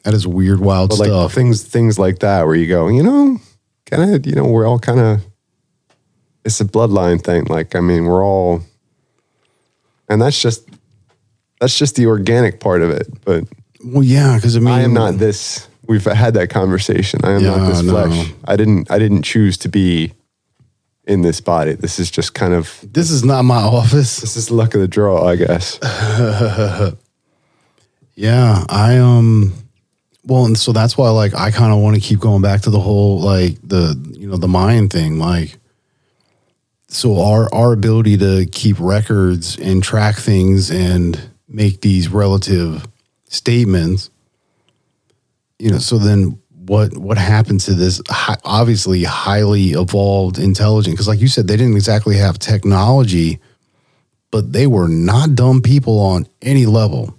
That is weird, wild
but
stuff.
Like things like that where you go, we're all kind of, it's a bloodline thing. Like, I mean, we're all, and that's just the organic part of it. But
well, yeah, because I
am not this. We've had that conversation. I am not this flesh. I didn't choose to be in this body. This is just kind of.
This is not my office.
This is luck of the draw, I guess.
Yeah, well, and so that's why, like, I kind of want to keep going back to the whole, like, the Mayan thing, like. So our ability to keep records and track things and make these relative statements, so then what happened to this obviously highly evolved intelligent? Because like you said, they didn't exactly have technology, but they were not dumb people on any level.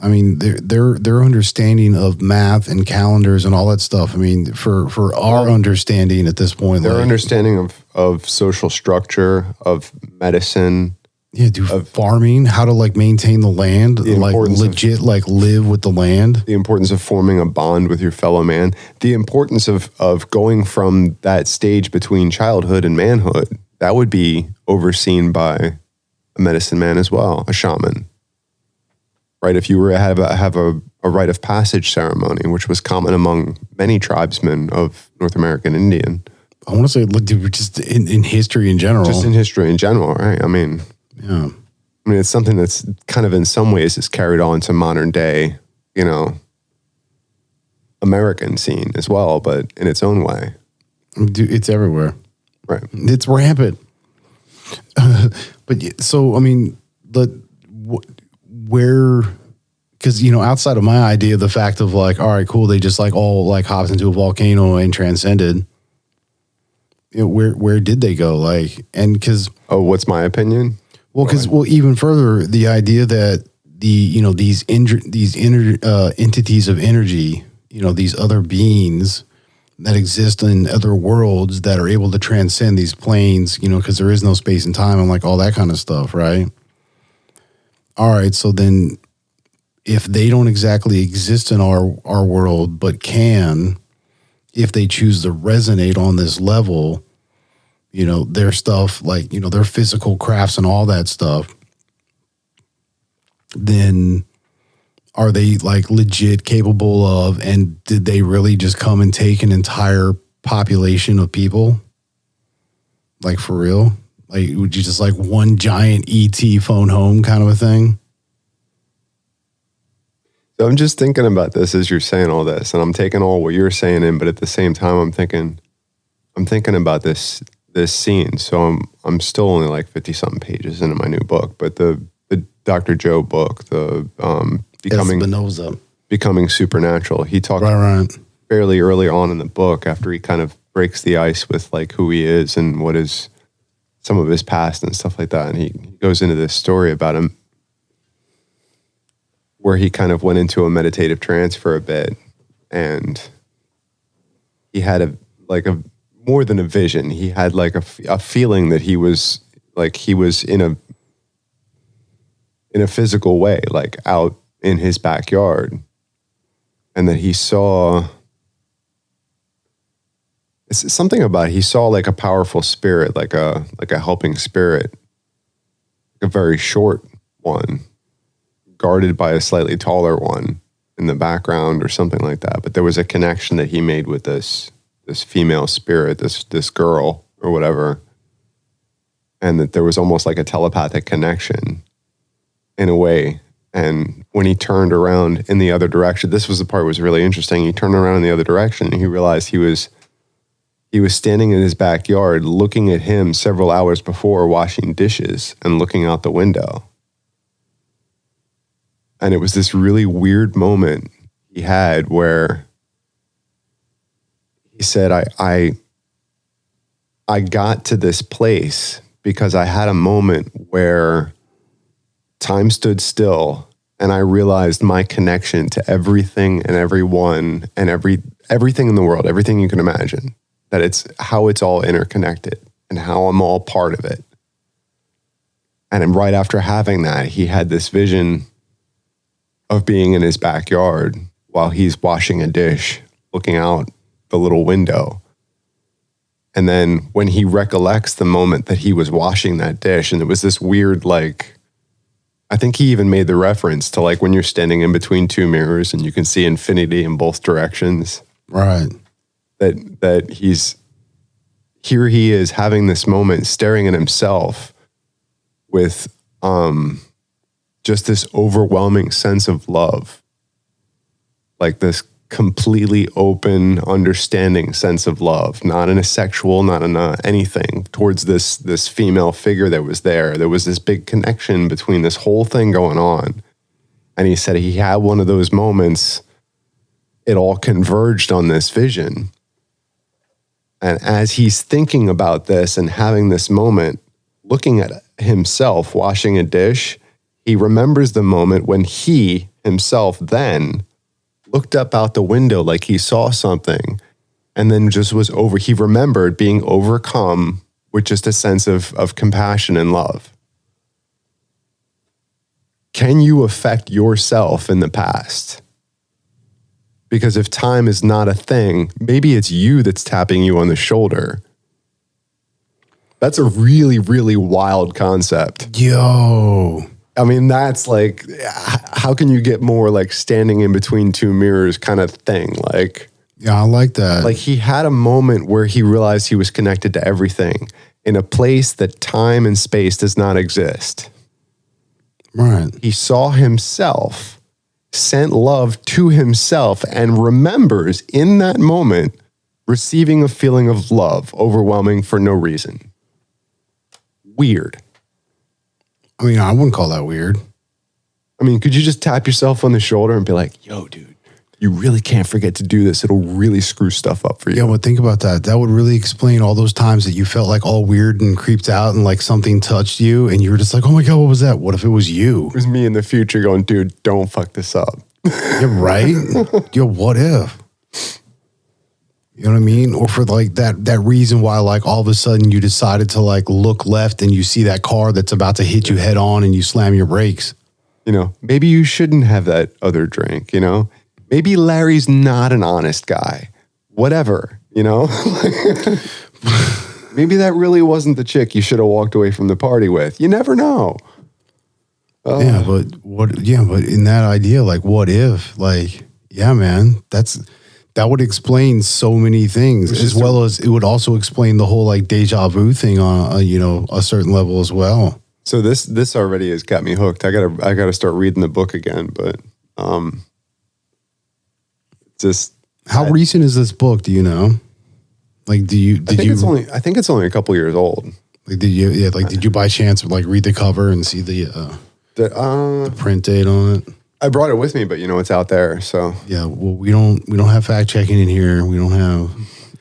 I mean, their understanding of math and calendars and all that stuff. I mean, for our understanding at this point,
their understanding of social structure, of medicine,
of farming, how to like maintain the land, like legit, like live with the land.
The importance of forming a bond with your fellow man. The importance of going from that stage between childhood and manhood. That would be overseen by a medicine man as well, a shaman. Right, if you were to have a rite of passage ceremony, which was common among many tribesmen of North American Indian.
I want to say, just in history in general.
Just in history in general, right? I mean,
yeah.
I mean, it's something that's kind of in some ways is carried on to modern day, American scene as well, but in its own way.
It's everywhere.
Right.
It's rampant. But so, I mean, where, because outside of my idea, the fact of like, all right, cool, they just like all like hopped into a volcano and transcended. Where did they go? Like, and because
what's my opinion?
Well, because even further, the idea that these entities of energy, these other beings that exist in other worlds that are able to transcend these planes, because there is no space and time and like all that kind of stuff, right? All right, so then if they don't exactly exist in our world, but can, if they choose to resonate on this level, their stuff, like, their physical crafts and all that stuff, then are they like legit capable of, and did they really just come and take an entire population of people? Like, for real? Like, would you just like one giant ET phone home kind of a thing?
So I'm just thinking about this as you're saying all this, and I'm taking all what you're saying in, but at the same time, I'm thinking about this scene. So I'm still only like 50 something pages into my new book, but the Dr. Joe book, the Becoming Supernatural. He talks fairly early on in the book, after he kind of breaks the ice with like who he is and what is some of his past and stuff like that. And he goes into this story about him where he kind of went into a meditative trance for a bit, and he had more than a vision. He had like a feeling that he was in a physical way, like out in his backyard, and that he saw something about he saw like a powerful spirit, like a helping spirit, a very short one, guarded by a slightly taller one in the background or something like that. But there was a connection that he made with this female spirit, this girl or whatever, and that there was almost like a telepathic connection in a way. And when he turned around in the other direction, this was the part that was really interesting. He turned around in the other direction and he realized he was standing in his backyard looking at him several hours before washing dishes and looking out the window. And it was this really weird moment he had where he said, I got to this place because I had a moment where time stood still and I realized my connection to everything and everyone and everything in the world, everything you can imagine, that it's how it's all interconnected and how I'm all part of it. And then right after having that, he had this vision of being in his backyard while he's washing a dish, looking out the little window. And then when he recollects the moment that he was washing that dish, and it was this weird, like, I think he even made the reference to like when you're standing in between two mirrors and you can see infinity in both directions.
Right.
That he is having this moment staring at himself with just this overwhelming sense of love. Like this completely open, understanding sense of love, not in a sexual, not in anything, towards this female figure that was there. There was this big connection between this whole thing going on. And he said he had one of those moments, it all converged on this vision. And as he's thinking about this and having this moment, looking at himself washing a dish, he remembers the moment when he himself then looked up out the window like he saw something, and then just was he remembered being overcome with just a sense of compassion and love. Can you affect yourself in the past? Because if time is not a thing, maybe it's you that's tapping you on the shoulder. That's a really, really wild concept.
Yo.
I mean, that's like, how can you get more like standing in between two mirrors kind of thing? Like,
yeah, I like that.
Like he had a moment where he realized he was connected to everything in a place that time and space does not exist.
Right.
He saw himself, sent love to himself, and remembers in that moment receiving a feeling of love, overwhelming for no reason. Weird.
I mean, I wouldn't call that weird.
I mean, could you just tap yourself on the shoulder and be like, yo, dude, you really can't forget to do this. It'll really screw stuff up for you.
Yeah, but think about that. That would really explain all those times that you felt like all weird and creeped out and like something touched you and you were just like, oh my God, what was that? What if it was you?
It was me in the future going, dude, don't fuck this up.
Yeah, right? Yo, what if? You know what I mean? Or for like that reason why like all of a sudden you decided to like look left and you see that car that's about to hit you head on and you slam your brakes.
You know, maybe you shouldn't have that other drink, you know? Maybe Larry's not an honest guy. Whatever, you know? Maybe that really wasn't the chick you should have walked away from the party with. You never know.
Yeah, but but in that idea, like, what if, like, yeah, man, that would explain so many things, as well as it would also explain the whole like deja vu thing on a certain level as well.
So this already has got me hooked. I gotta start reading the book again, but just
how recent is this book? Do you know? Like,
I think it's only a couple years old.
Like, did you by chance like read the cover and see the print date on it?
I brought it with me, but it's out there. So
yeah, well, we don't have fact checking in here. We don't have.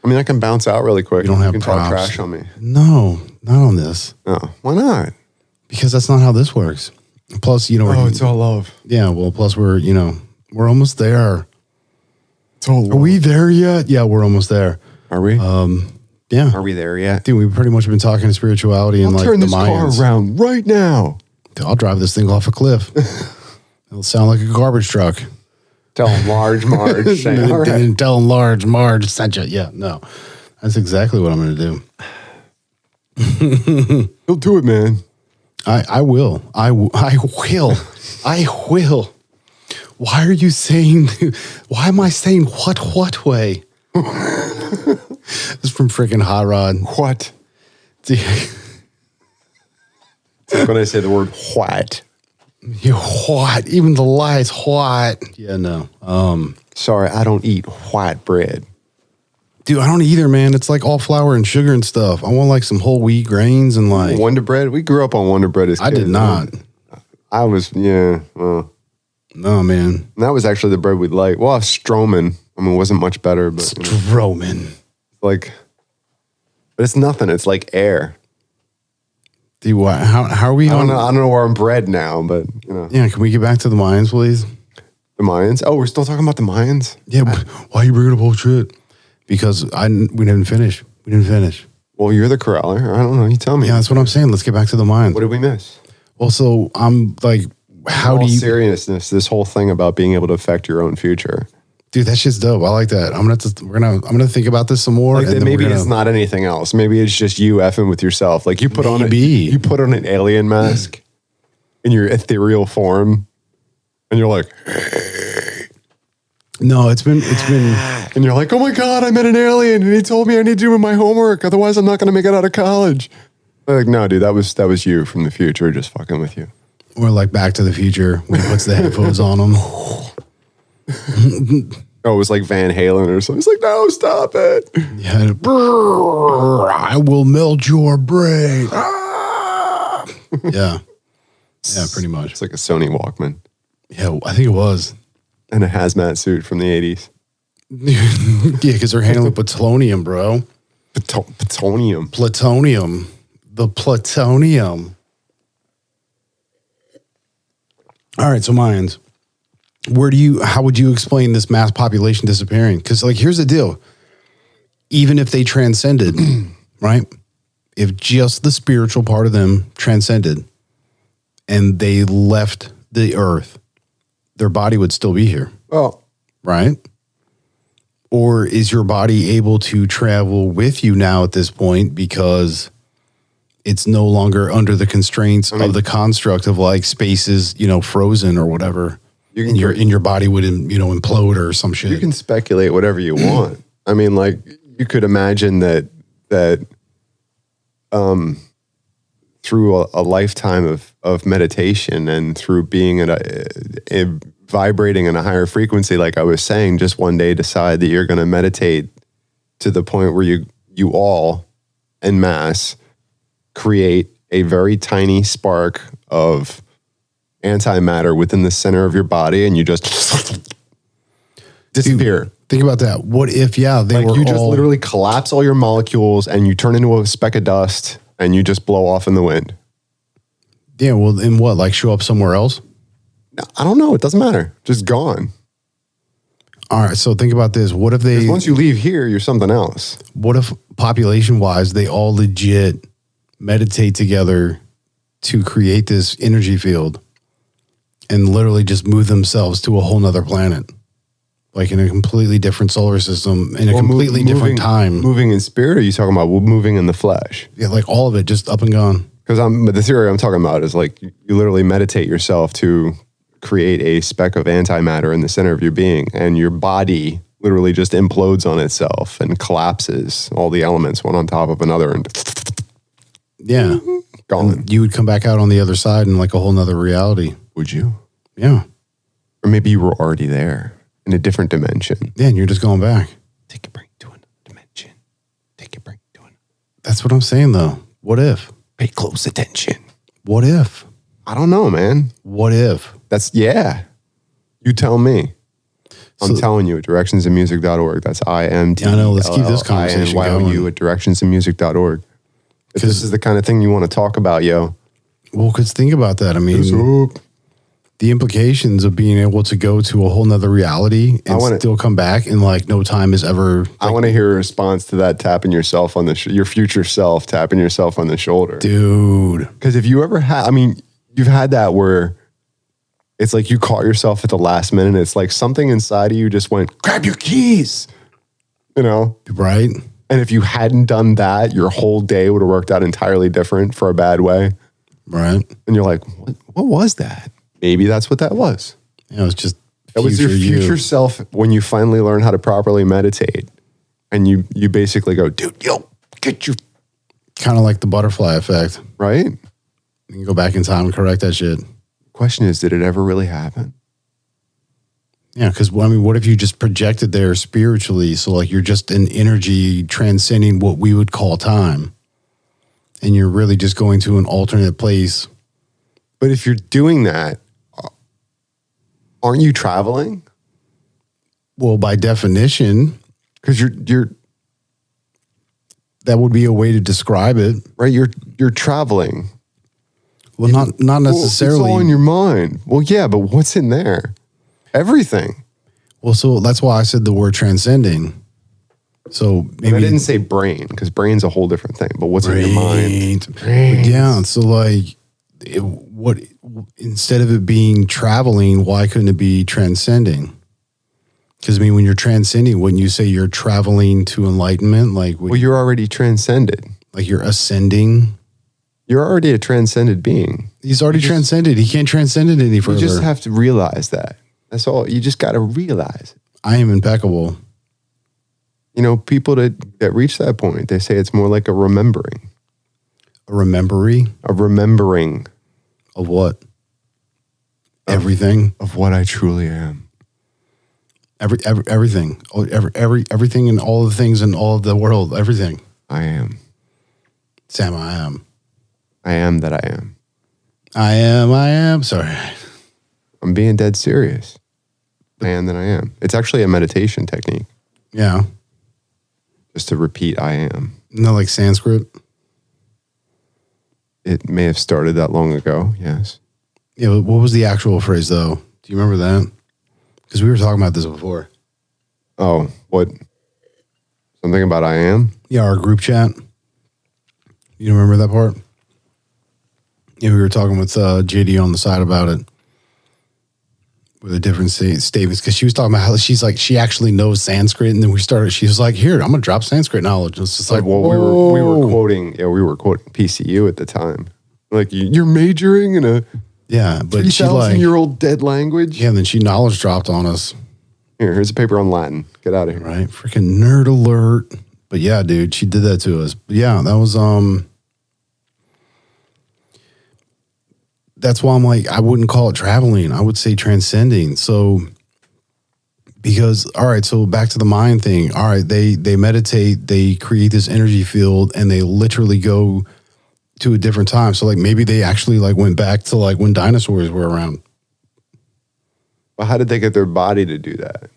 I mean, I can bounce out really quick.
We don't have
you can
props.
talk trash on me.
No, not on this.
Oh, why not?
Because that's not how this works. Plus,
it's all love.
Yeah, well, plus we're almost there.
It's all love.
Are we there yet? Yeah, we're almost there.
Are we?
Yeah.
Are we there yet?
Dude, we've pretty much been talking spirituality and like the Mayans.
Turn this car around right now.
Dude, I'll drive this thing off a cliff. It'll sound like a garbage truck.
Tell him Large Marge. All right.
Tell him Large Marge sent you. Yeah, no. That's exactly what I'm going to
do. He'll do it, man.
I will. I will. Why are you saying, why am I saying what way? This is from freaking Hot Rod.
What? When I say the word what.
You what? Even the lies what? Yeah, no.
Sorry, I don't eat white bread.
Dude, I don't either, man. It's like all flour and sugar and stuff. I want like some whole wheat grains and like
Wonder Bread. We grew up on Wonder Bread as kids.
I did not.
I was,
no, man.
And that was actually the bread we'd like. Well, Stroman. I mean, it wasn't much better, but
Stroman.
But it's nothing. It's like air.
Dude, what? How are we?
I don't know where I'm bred now, but
Yeah, can we get back to the Mayans, please?
The Mayans. Oh, we're still talking about the Mayans.
Yeah. Why are you bringing up old shit? Because we didn't finish. We didn't finish.
Well, you're the corraler. I don't know. You tell me.
Yeah, that's what I'm saying. Let's get back to the Mayans.
What did we miss?
Well, so I'm like, how do you?
Seriousness, this whole thing about being able to affect your own future.
Dude, that shit's dope. I like that. I'm gonna think about this some more.
Like, maybe it's not anything else. Maybe it's just you effing with yourself. Like you put on an alien mask in your ethereal form, and you're like,
no, it's been,
and you're like, oh my god, I met an alien, and he told me I need to do my homework, otherwise I'm not gonna make it out of college. Like, no, dude, that was you from the future, just fucking with you.
Or like Back to the Future when he puts the headphones on him.
Oh, it was like Van Halen or something. It's like, no, stop it.
Yeah, I will melt your brain. Yeah, pretty much.
It's like a Sony Walkman.
Yeah, I think it was.
And a hazmat suit from the 80s.
Yeah, because they're handling plutonium, bro.
Plutonium.
Plutonium. The plutonium. All right, so Mayans. How would you explain this mass population disappearing? Because like, here's the deal. Even if they transcended, right? If just the spiritual part of them transcended and they left the earth, their body would still be here.
Oh.
Right? Or is your body able to travel with you now at this point because it's no longer under the constraints of the construct of like space is, frozen or whatever. Your body would implode or some shit.
You can speculate whatever you want. I mean, like you could imagine that through a lifetime of meditation and through being vibrating in a higher frequency, like I was saying, just one day decide that you're going to meditate to the point where you all en masse create a very tiny spark of antimatter within the center of your body, and you just disappear.
Dude, think about that. What if, they were
you just literally collapse all your molecules and you turn into a speck of dust and you just blow off in the wind?
Yeah, well, and what, like show up somewhere else?
I don't know. It doesn't matter. Just gone.
All right, so think about this. What if
once you leave here, you're something else.
What if population-wise, they all legit meditate together to create this energy field and literally just move themselves to a whole nother planet? like in a completely different solar system, in a completely different time.
Moving in spirit, or are you talking about moving in the flesh?
Yeah, like all of it, just up and gone.
Because the theory I'm talking about is like you literally meditate yourself to create a speck of antimatter in the center of your being, and your body literally just implodes on itself and collapses, all the elements one on top of another, and
Yeah.
gone.
And you would come back out on the other side in like a whole nother reality.
Would you?
Yeah.
Or maybe you were already there in a different dimension.
Yeah, and you're just going back.
Take your brain to another dimension. Take your brain to another.
That's what I'm saying, though. What if?
Pay close attention.
What if?
I don't know, man.
What if?
Yeah. You tell me. I'm telling you at directionsandmusic.org. That's IMD.
I know. Let's keep this conversation going.
at directionsandmusic.org. If this is the kind of thing you want to talk about, yo.
Well, because think about that. I mean, the implications of being able to go to a whole nother reality and still come back and like no time is ever.
I want to hear a response to that tapping yourself on your future self, tapping yourself on the shoulder.
Dude.
Because if you ever had, I mean, you've had that where it's like you caught yourself at the last minute. It's like something inside of you just went, grab your keys, you know?
Right.
And if you hadn't done that, your whole day would have worked out entirely different for a bad way.
Right.
And you're like, what was that? Maybe that's what that was.
Yeah, it was just
that was your future self when you finally learn how to properly meditate. And you basically go, dude, yo, get your...
Kind of like the butterfly effect.
Right?
You can go back in time and correct that shit.
Question is, did it ever really happen?
Yeah, because I mean, what if you just projected there spiritually? So like you're just an energy transcending what we would call time. And you're really just going to an alternate place.
But if you're doing that, aren't you traveling?
Well, by definition,
because you're
that would be a way to describe it,
right? You're traveling.
Well, not necessarily.
Well, it's all in your mind. Well, yeah, but what's in there? Everything.
Well, so that's why I said the word transcending. So maybe
I didn't say brain because brain's a whole different thing. But what's in your mind?
Yeah. So like, instead of it being traveling, why couldn't it be transcending? Because I mean, when you're transcending, wouldn't you say you're traveling to enlightenment? Like,
well, you're already transcended.
Like you're ascending.
You're already a transcended being.
He's already transcended. He can't transcend it any further.
You just have to realize that. That's all. You just got to realize it.
I am impeccable.
You know, people that reach that point, they say it's more like a remembering.
A remembering?
A remembering.
Of what? Everything?
Of what I truly am.
Everything. Everything and all of the things in all of the world. Everything.
I am.
Sam, I am.
I am that I am.
I am. Sorry.
I'm being dead serious. I am that I am. It's actually a meditation technique.
Yeah.
Just to repeat, I am.
No, like Sanskrit?
It may have started that long ago, yes.
Yeah, but what was the actual phrase, though? Do you remember that? Because we were talking about this before.
Oh, what? Something about I am?
Yeah, our group chat. You remember that part? Yeah, we were talking with JD on the side about it. With the different statements. Because she was talking about how she's like, she actually knows Sanskrit. And then she was like, here, I'm going to drop Sanskrit knowledge. It's just like,
well, we were quoting PCU at the time. Like, you're majoring in a 3,000-year-old dead language?
Yeah, and then she knowledge dropped on us.
Here's a paper on Latin. Get out of here.
Right? Freaking nerd alert. But yeah, dude, she did that to us. But yeah, that was, that's why I'm like, I wouldn't call it traveling. I would say transcending. So, because, all right, so back to the mind thing. All right, they meditate, they create this energy field, and they literally go to a different time. So, like, maybe they actually, like, went back to, like, when dinosaurs were around.
Well, how did they get their body to do that?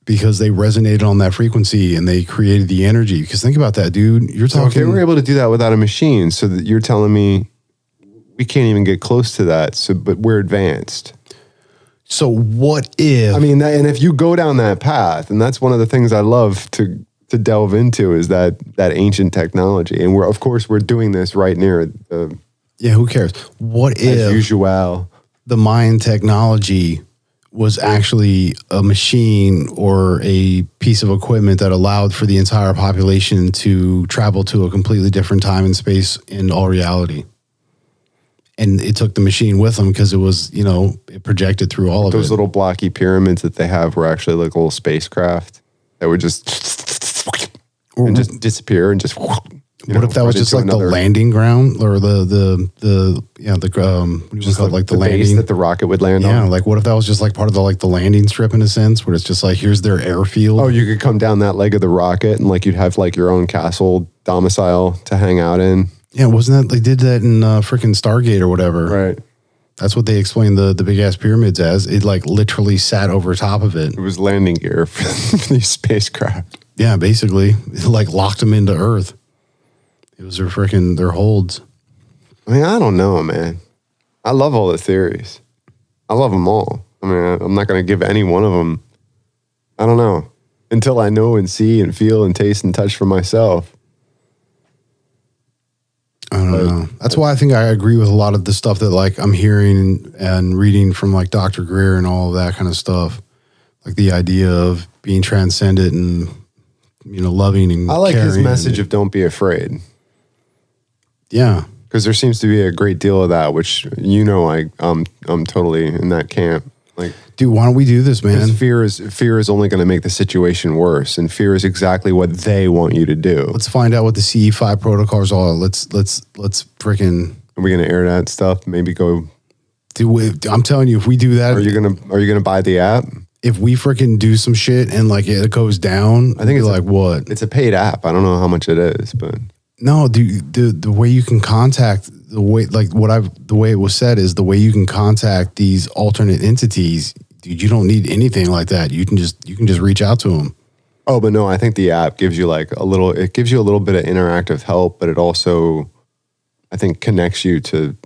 Because they resonated on that frequency and they created the energy. Because think about that, dude. You're talking...
So if they were able to do that without a machine, so that you're telling me we can't even get close to that, but we're advanced.
So what if...
I mean, and if you go down that path, and that's one of the things I love to delve into is that ancient technology. And of course, we're doing this right near the...
Yeah, who cares? What if...
As usual.
The Mayan technology was actually a machine or a piece of equipment that allowed for the entire population to travel to a completely different time and space in all reality. And it took the machine with them because it was, it projected through all of it.
Those little blocky pyramids that they have were actually like little spacecraft that would just disappear and just.
What if that was just like the landing ground or the just like the landing
base that the rocket would land on?
Yeah, like what if that was just like part of the landing strip in a sense, where it's just like here's their airfield.
Oh, you could come down that leg of the rocket and like you'd have like your own castle domicile to hang out in.
Yeah, wasn't that they did that in freaking Stargate or whatever?
Right.
That's what they explained the big ass pyramids as. It like literally sat over top of it.
It was landing gear for these spacecraft.
Yeah, basically, it like locked them into Earth. It was their holds.
I mean, I don't know, man. I love all the theories. I love them all. I mean, I'm not going to give any one of them. I don't know. Until I know and see and feel and taste and touch for myself.
I don't know. That's why I think I agree with a lot of the stuff that like I'm hearing and reading from like Dr. Greer and all of that kind of stuff. Like the idea of being transcendent and, loving and
I like his message
of
of don't be afraid.
Yeah.
Because there seems to be a great deal of that, which I'm totally in that camp. Like,
dude, why don't we do this, man?
Fear is only going to make the situation worse, and fear is exactly what they want you to do.
Let's find out what the CE5 protocols are. Let's freaking.
Are we going to air that stuff? Maybe go.
Dude, I'm telling you, if we do that,
are you gonna buy the app?
If we freaking do some shit and like it goes down,
I think it's
like what?
It's a paid app. I don't know how much it is, but.
No, dude, the way you can contact the way it was said is the way you can contact these alternate entities, dude. You don't need anything like that. You can just reach out to them.
Oh, but no, I think the app gives you it gives you a little bit of interactive help, but it also, I think, connects you to,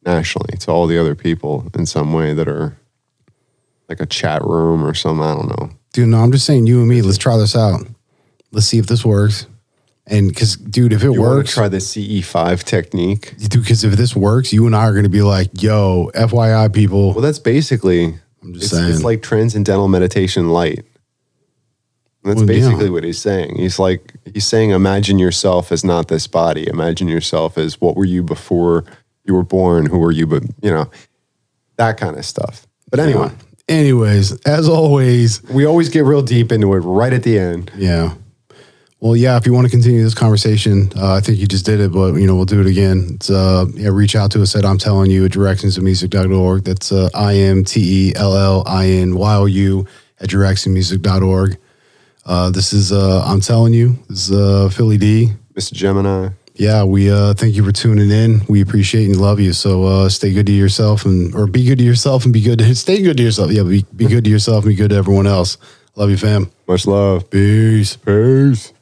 nationally to all the other people in some way that are like a chat room or some, I don't know.
Dude, no, I'm just saying you and me, let's try this out. Let's see if this works. And because, dude, if it works,
try the CE5 technique.
Dude, because if this works, you and I are going to be like, yo, FYI, people.
Well, that's basically,
I'm just saying.
It's like transcendental meditation light. That's basically what he's saying. He's saying, imagine yourself as not this body. Imagine yourself as what were you before you were born? Who were you? But, that kind of stuff. But anyway.
Yeah. Anyways, as always.
We always get real deep into it right at the end.
Yeah. Well, yeah, if you want to continue this conversation, I think you just did it, but, we'll do it again. It's, reach out to us at I'm Telling You at directionsofmusic.org. That's IMTELLINYOU at directionsofmusic.org. This is I'm Telling You. This is Philly D.
Mr. Gemini.
Yeah, we thank you for tuning in. We appreciate and love you. So stay good to yourself or be good to yourself and be good to stay good to yourself. Yeah, be good to yourself and be good to everyone else. Love you, fam.
Much love.
Peace.
Peace.